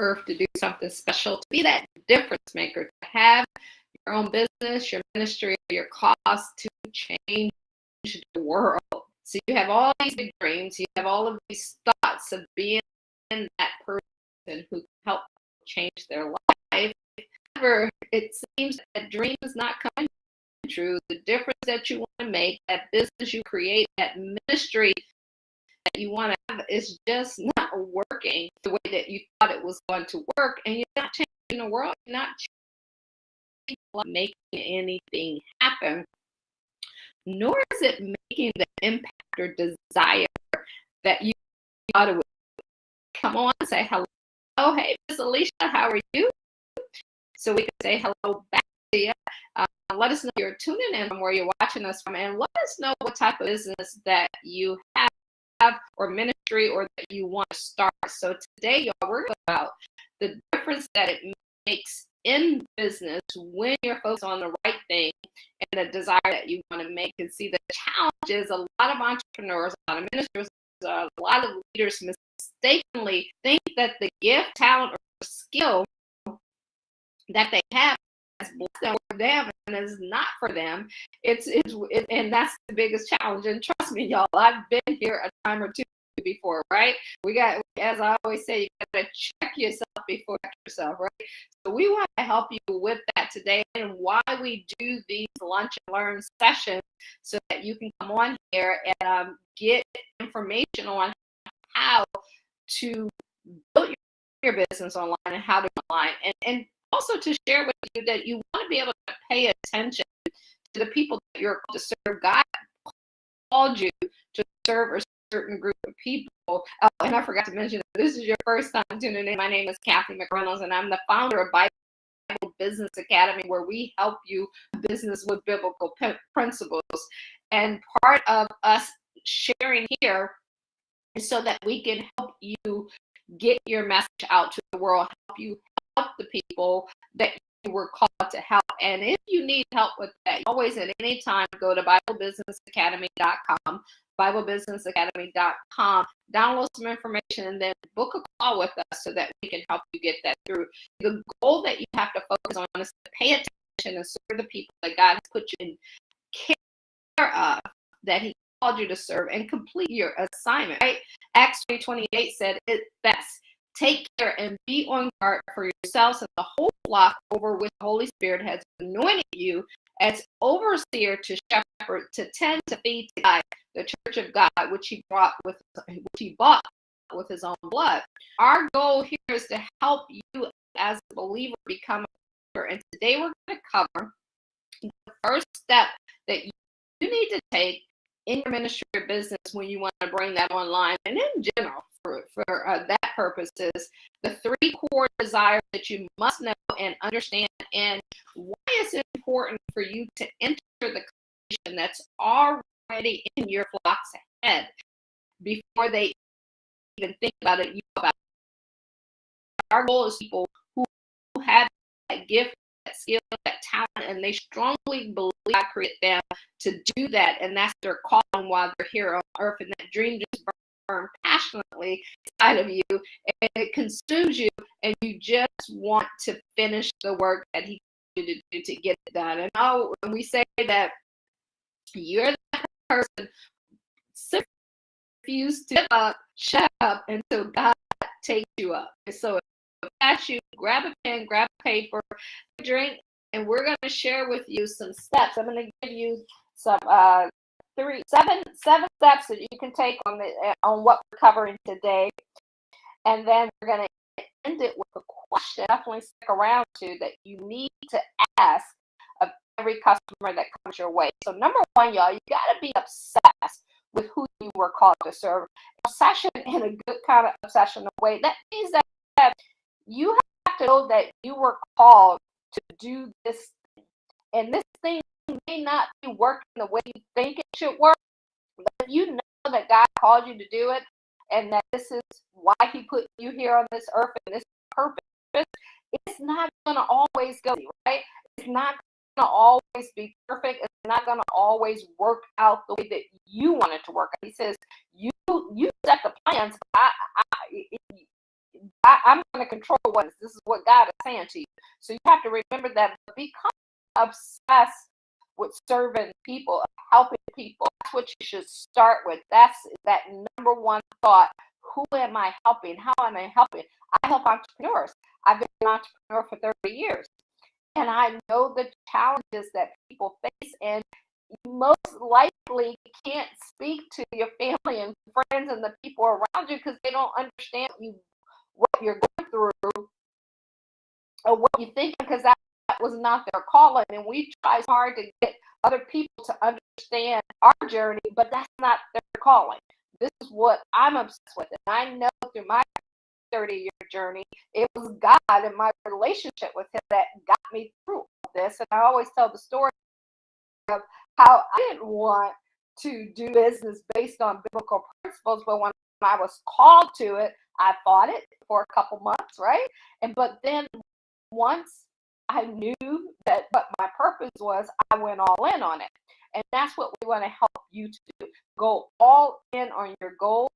earth to do something special, to be that difference maker, to have your own business, your ministry, your cause to change the world. So you have all these big dreams, you have all of these thoughts of being that person who can help change their life. However, it seems that dream is not coming true. The difference that you want to make, that business you create, that ministry that you want to have is just not working the way that you thought it was going to work, and you're not changing the world, you're not making anything happen, nor is it making the impact or desire that you thought it would. Come on, say hello. Oh, hey, Miss Alicia, how are you? So we can say hello back to you. Let us know you're tuning in from where you're watching us from, and let us know what type of business that you have or ministry or that you want to start. So today, y'all, we're about the difference that it makes in business when you're focused on the right thing and the desire that you want to make. And see, the challenge is a lot of entrepreneurs, a lot of ministers, a lot of leaders mistakenly think that the gift, talent, or skill that they have is blessed for them and is not for them. And that's the biggest challenge. And trust me, y'all, I've been here a time or two before, right? We got, as I always say, you got to check yourself before you check yourself, right? So we want to help you with that today, and why we do these lunch and learn sessions, so that you can come on here and get information on how to build your business online and how to online, and also to share with you that you want to be able to pay attention to the people that you're called to serve. God called you to serve a certain group of people. Oh, and I forgot to mention, if this is your first time tuning in, my name is Kathy McReynolds, and I'm the founder of Bible Business Academy, where we help you business with biblical principles. And part of us sharing here is so that we can help you get your message out to the world, help you help the people that you were called to help. And if you need help with that, always at any time go to BibleBusinessAcademy.com, BibleBusinessAcademy.com, download some information, and then book a call with us so that we can help you get that through. The goal that you have to focus on is to pay attention and serve the people that God has put you in care of, that He called you to serve, and complete your assignment, right? Acts 3:28 said it best. Take care and be on guard for yourselves and the whole flock over which the Holy Spirit has anointed you as overseer, to shepherd, to tend, to feed, to guide the church of God, which He bought with His own blood. Our goal here is to help you as a believer become a believer. And today we're going to cover the first step that you need to take in your ministry or business when you want to bring that online, and in general for that purpose, is the 3 core desires that you must know and understand, and why it's important for you to enter the conversation that's already in your flock's head before they even think about it. Our goal is people who have that gift, that skill, that talent, and they strongly believe God created them to do that, and that's their calling while they're here on earth. And that dream just burns passionately inside of you, and it consumes you, and you just want to finish the work that He called you to do to get it done. And when we say that you're that person, refuse to shut up until God takes you up. And so if that's you, grab a pen, grab a paper, drink, and we're going to share with you some steps. I'm going to give you some seven steps that you can take on what we're covering today, and then we're going to end it with a question. Definitely stick around to that you need to ask of every customer that comes your way. So number one, y'all, you got to be obsessed with who you were called to serve. Obsession in a good kind of obsession way. That means that you have to know that you were called to do this thing. And this thing may not be working the way you think it should work, but if you know that God called you to do it, and that this is why He put you here on this earth and this purpose, it's not going to always go, right? It's not going to always be perfect. It's not going to always work out the way that you want it to work. He says, you set the plans. I'm going to control what is. This is what God is saying to you. So you have to remember that. Become obsessed with serving people, helping people. That's what you should start with. That's that number one thought. Who am I helping? How am I helping? I help entrepreneurs. I've been an entrepreneur for 30 years. And I know the challenges that people face, and you most likely can't speak to your family and friends and the people around you because they don't understand what you're going through or what you think, because that was not their calling. And we try so hard to get other people to understand our journey, but that's not their calling. This is what I'm obsessed with. And I know through my 30-year journey, it was God and my relationship with him that got me through this. And I always tell the story of how I didn't want to do business based on biblical principles, but when I was called to it, I fought it for a couple months, right? But then once I knew that what my purpose was, I went all in on it. And that's what we want to help you to do. Go all in on your goals,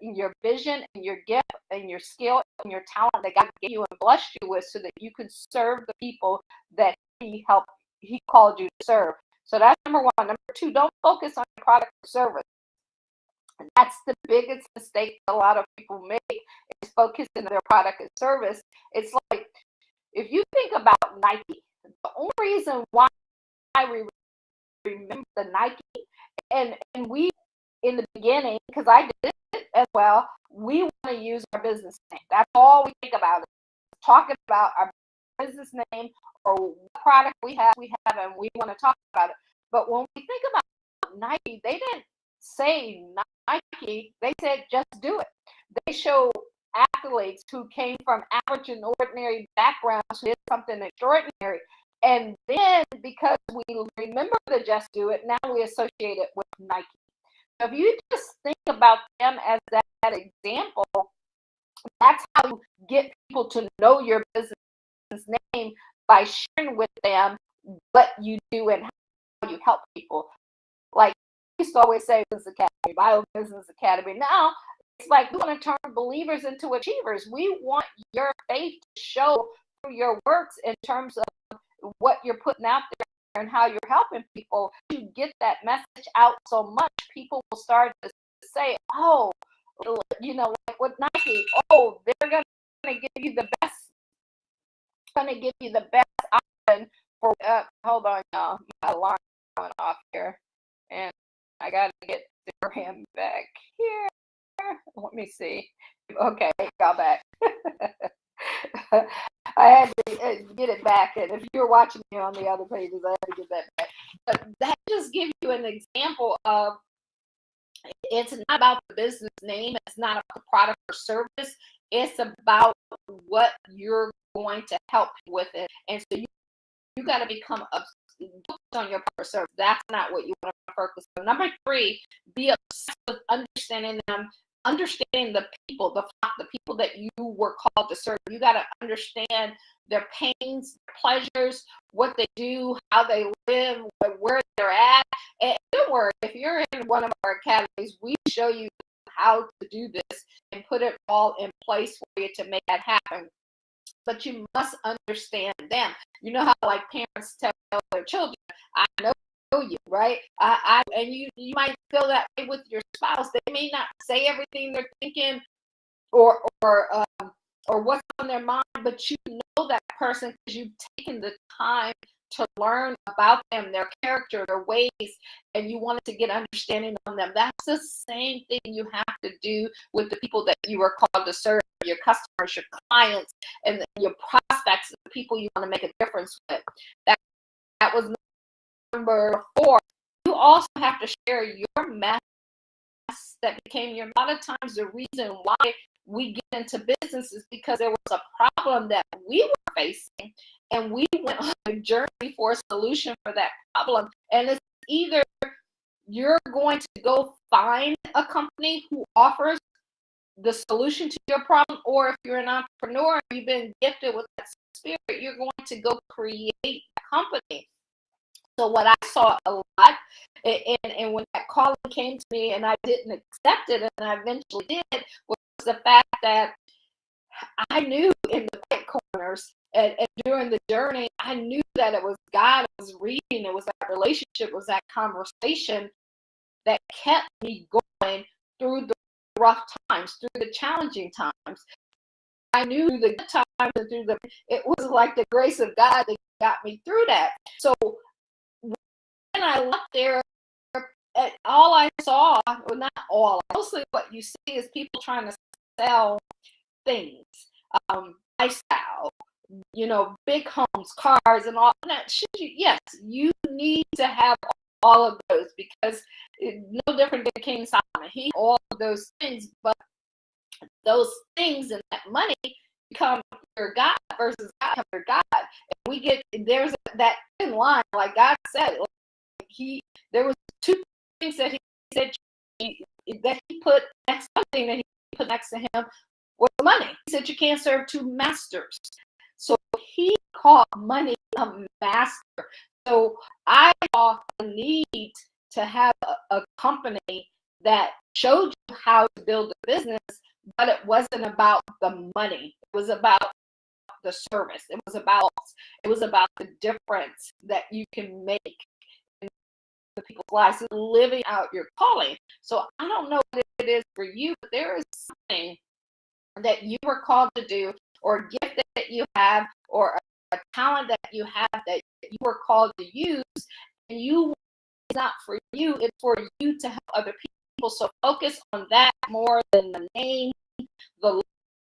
your vision, and your gift, and your skill, and your talent that God gave you and blessed you with, so that you can serve the people that He called you to serve. So that's number one. Number two, don't focus on your product or service. That's the biggest mistake a lot of people make, is focusing on their product and service. It's like, if you think about Nike, the only reason why we remember the Nike, and we, in the beginning, because I did it as well, we want to use our business name. That's all we think about, talking about our business name or what product we have, and we want to talk about it. But when we think about Nike, they didn't say Nike, they said just do it. They show athletes who came from average and ordinary backgrounds who did something extraordinary. And then, because we remember the just do it, now we associate it with Nike. So if you just think about them as that example, that's how you get people to know your business name, by sharing with them what you do and how you help people. Like we used to always say, Business Academy, Bible Business Academy. Now it's like we want to turn believers into achievers. We want your faith to show through your works in terms of what you're putting out there and how you're helping people. You get that message out so much, people will start to say, oh, like with Nike, oh, they're going to give you the best. Going to give you the best option for. Hold on, y'all. My alarm went off here, and I got to get him back here. Let me see. Okay, got back. I had to get it back, and if you're watching me on the other pages, I had to get that back. But that just gives you an example of, it's not about the business name, it's not about the product or service, it's about what you're going to help with it. And so you got to become focused on your product or service. That's not what you want to focus on. Number three, be obsessed with understanding them. Understanding the people, the people that you were called to serve. You got to understand their pains, their pleasures, what they do, how they live, where they're at. And don't worry, if you're in one of our academies, we show you how to do this and put it all in place for you to make that happen. But you must understand them. You know how like parents tell their children, I know you, right? And you might feel that way with your spouse. They may not say everything they're thinking or what's on their mind, but you know that person because you've taken the time to learn about them, their character, their ways, and you wanted to get understanding on them. That's the same thing you have to do with the people that you are called to serve, your customers, your clients, and your prospects, the people you want to make a difference with. That was number four. You also have to share your mess that became your. A lot of times the reason why we get into business is because there was a problem that we were facing, and we went on a journey for a solution for that problem. And it's either you're going to go find a company who offers the solution to your problem, or if you're an entrepreneur and you've been gifted with that spirit, you're going to go create a company. So what I saw a lot, and when that calling came to me and I didn't accept it, and I eventually did, was the fact that I knew in the right corners and during the journey, I knew that it was God I was reading. It was that relationship, it was that conversation that kept me going through the rough times, through the challenging times. I knew through the good times and it was like the grace of God that got me through that. So when I left there, all I saw, well, not all, mostly what you see is people trying to sell things, lifestyle, big homes, cars, and all that. Yes, you need to have all of those, because no different than King Solomon. He had all of those things, but those things and that money become your God versus God become your God. And there's that in line, like God said, there was two things that he said that he put next, something that he put next to him was money. He said you can't serve two masters. So he called money a master. So I saw the need to have a company that showed you how to build a business, but it wasn't about the money. It was about the service. It was about the difference that you can make in the people's lives, living out your calling. So I don't know what it is for you, but there is something that you were called to do, or a gift that you have, or a talent that you have that you were called to use, and it's not for you, it's for you to help other people. So focus on that more than the name, the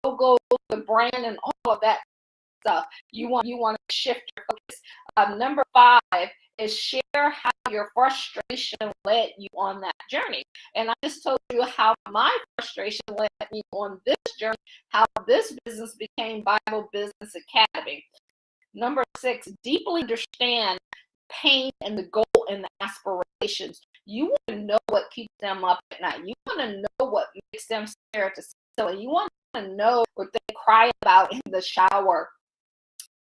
logo, the brand, and all of that stuff. You want to shift your focus. Number 5 is share how your frustration led you on that journey. And I just told you how my frustration led me on this journey, how this business became Bible Business Academy. Number 6, deeply understand pain and the goal and the aspirations. You want to know what keeps them up at night. You want to know what makes them stare at the ceiling. You want to know what they cry about in the shower,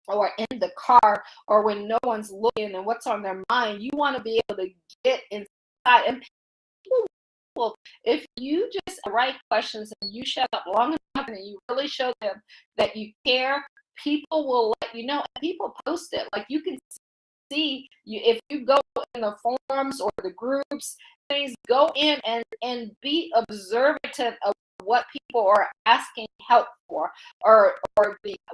or in the car, or when no one's looking, and what's on their mind. You want to be able to get inside. And people, if you just write questions and you shut up long enough and you really show them that you care, people will let you know. And people post it. Like, you can see, if you go in the forums or the groups, things, go in and be observative of what people are asking help for, or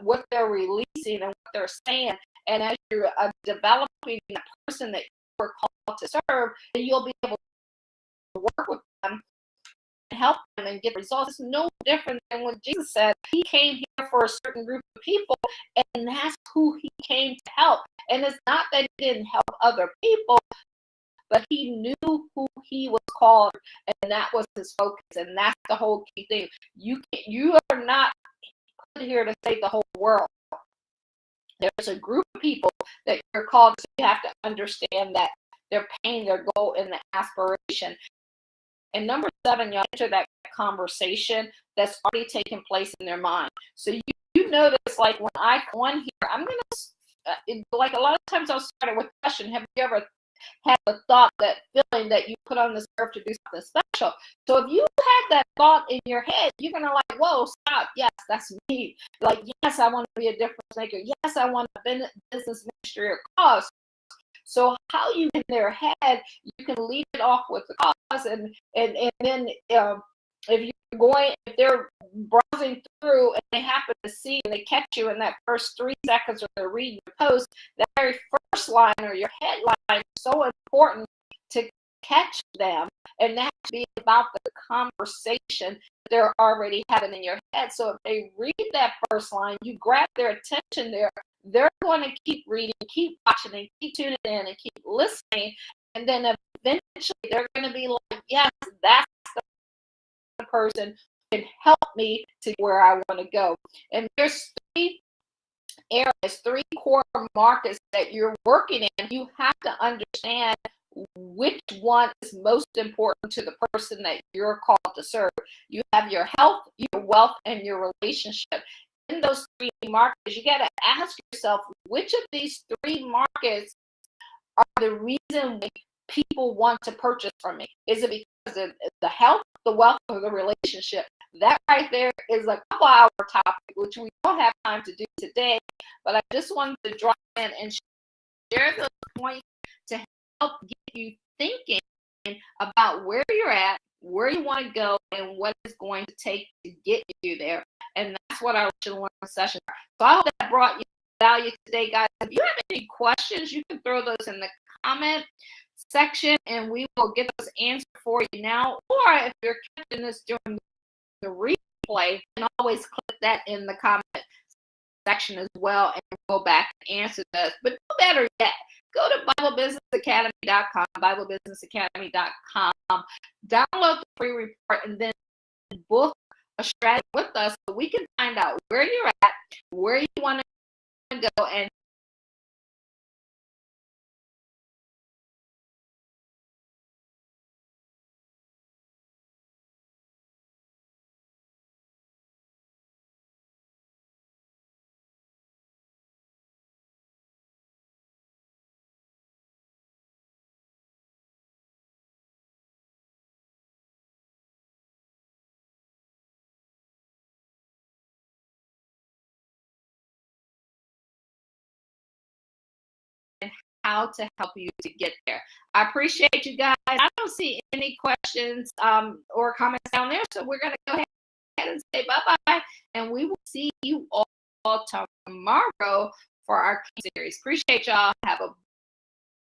what they're releasing and what they're saying. And as you're developing the person that you were called to serve, then you'll be able to work with them and help them and get results. It's no different than what Jesus said. He came here for a certain group of people, and that's who he came to help. And it's not that he didn't help other people, but he knew who he was called, and that was his focus. And that's the whole key thing. You are not put here to save the whole world. There's a group of people that you're called to. You have to understand that their pain, their goal, and the aspiration. And number 7, you enter that conversation that's already taken place in their mind. So you notice, like, when I come on here, I'm going to, like, a lot of times I'll start it with a question. Have you ever had the thought, that feeling that you put on this earth to do something special? So if you had that thought in your head, you're going to, like, whoa, stop. Yes, that's me. Like, yes, I want to be a difference maker. Yes, I want a business, ministry, or cause. So how you in their head, you can lead it off with the cause, and then if they're browsing through and they happen to see and they catch you in that first 3 seconds, or they're reading your post, that very first line or your headline is so important to catch them, and that to be about the conversation they're already having in your head. So if they read that first line, you grab their attention there, they're going to keep reading, keep watching, and keep tuning in and keep listening. And then eventually they're going to be like, yes, that's the person who can help me to where I want to go. And there's 3 areas, 3 core markets that you're working in. You have to understand which one is most important to the person that you're called to serve. You have your health, your wealth, and your relationship. In those 3 markets, you got to ask yourself, which of these 3 markets are the reason people want to purchase from me? Is it because of the health, the wealth, or the relationship? that right there is a couple hour topic, which we don't have time to do today, but I just wanted to drop in and share those points to help get you thinking about where you're at, where you want to go, and what it's going to take to get you there. And that's what our learn session are. So I hope that brought you value today, guys. If you have any questions, you can throw those in the comment section and we will get those answered for you now. Or if you're catching this during the replay, you can always click that in the comment section as well and go back and answer those. But better yet, go to BibleBusinessAcademy.com, BibleBusinessAcademy.com, download the free report, and then book a strategy with us so we can find out where you're at, where you want to go, and how to help you to get there. I appreciate you guys. I don't see any questions or comments down there, so we're going to go ahead and say bye-bye, and we will see you all tomorrow for our series. Appreciate y'all. Have a